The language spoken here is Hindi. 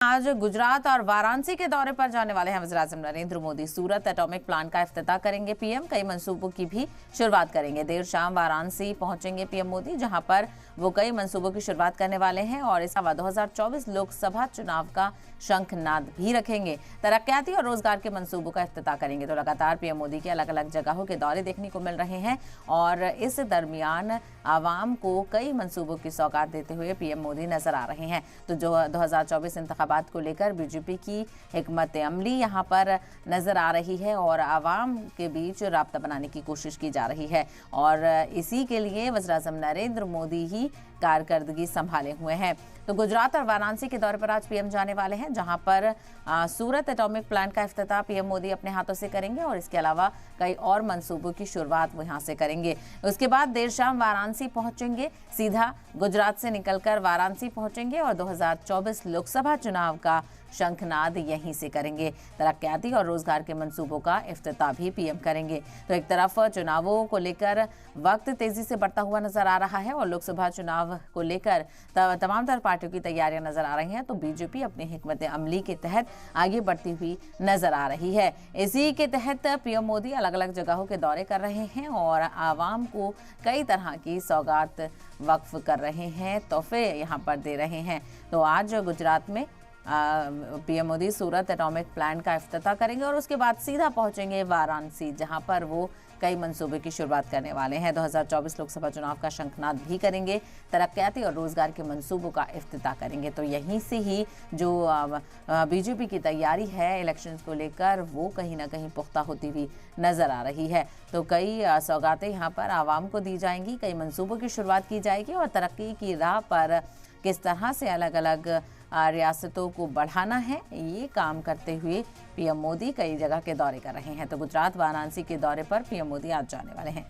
आज गुजरात और वाराणसी के दौरे पर जाने वाले हैं वज़ीर-ए-आज़म नरेंद्र मोदी। सूरत एटॉमिक प्लांट का इफ्तिताह करेंगे पीएम। कई मंसूबों की भी शुरुआत करेंगे। देर शाम वाराणसी पहुंचेंगे पीएम मोदी, जहां पर वो कई मंसूबों की शुरुआत करने वाले हैं और इसके अलावा 2024 लोकसभा चुनाव का शंखनाद भी रखेंगे। तरक्याती और रोजगार के मंसूबों का इफ्तिताह करेंगे। तो लगातार पीएम मोदी के अलग अलग जगहों के दौरे देखने को मिल रहे हैं और इस दरमियान आवाम को कई मंसूबों की सौगात देते हुए पीएम मोदी नजर आ रहे हैं। तो जो 2024 इंतखाबात को लेकर बीजेपी की हिकमत अमली यहाँ पर नजर आ रही है और आवाम के बीच राब्ता बनाने की कोशिश की जा रही है और इसी के लिए वज़ीर-ए-आज़म नरेंद्र मोदी ही कारकर्दगी संभाले हुए हैं। तो गुजरात और वाराणसी के दौरे पर आज पीएम जाने वाले हैं, जहां पर सूरत एटॉमिक प्लांट का इफ्तिताह पीएम मोदी अपने हाथों से करेंगे और इसके अलावा कई और मंसूबों की शुरुआत वो यहां से करेंगे। उसके बाद देर शाम वाराणसी पहुंचेंगे, सीधा गुजरात से निकलकर वाराणसी पहुंचेंगे और 2024 लोकसभा चुनाव का शंखनाद यहीं से करेंगे। तरक्याती और रोजगार के मंसूबों का इफ्तिताह भी पीएम करेंगे। तो एक तरफ चुनावों को लेकर वक्त तेजी से बढ़ता हुआ नजर आ रहा है और लोकसभा चुनाव को लेकर तमाम तरह पार्टियों की तैयारियां नजर आ रही हैं। तो बीजेपी अपनी हिकमत अमली के तहत आगे बढ़ती हुई नजर आ रही है। इसी के तहत पीएम मोदी अलग अलग जगहों के दौरे कर रहे हैं और आवाम को कई तरह की सौगात वक्फ कर रहे हैं, तोहफे यहाँ पर दे रहे हैं। तो आज गुजरात में पीएम मोदी सूरत एटॉमिक प्लांट का इफ्तिताह करेंगे और उसके बाद सीधा पहुंचेंगे वाराणसी, जहां पर वो कई मंसूबे की शुरुआत करने वाले हैं। 2024 लोकसभा चुनाव का शंखनाद भी करेंगे। तरक्याती और रोजगार के मंसूबों का इफ्तिताह करेंगे। तो यहीं से ही जो बीजेपी की तैयारी है इलेक्शंस को लेकर, वो कहीं ना कहीं पुख्ता होती हुई नजर आ रही है। तो कई सौगातें यहाँ पर आवाम को दी जाएंगी, कई मंसूबों की शुरुआत की जाएगी और तरक्की की राह पर किस तरह से अलग अलग रियासतों को बढ़ाना है, ये काम करते हुए पीएम मोदी कई जगह के दौरे कर रहे हैं। तो गुजरात वाराणसी के दौरे पर पीएम मोदी आज जाने वाले हैं।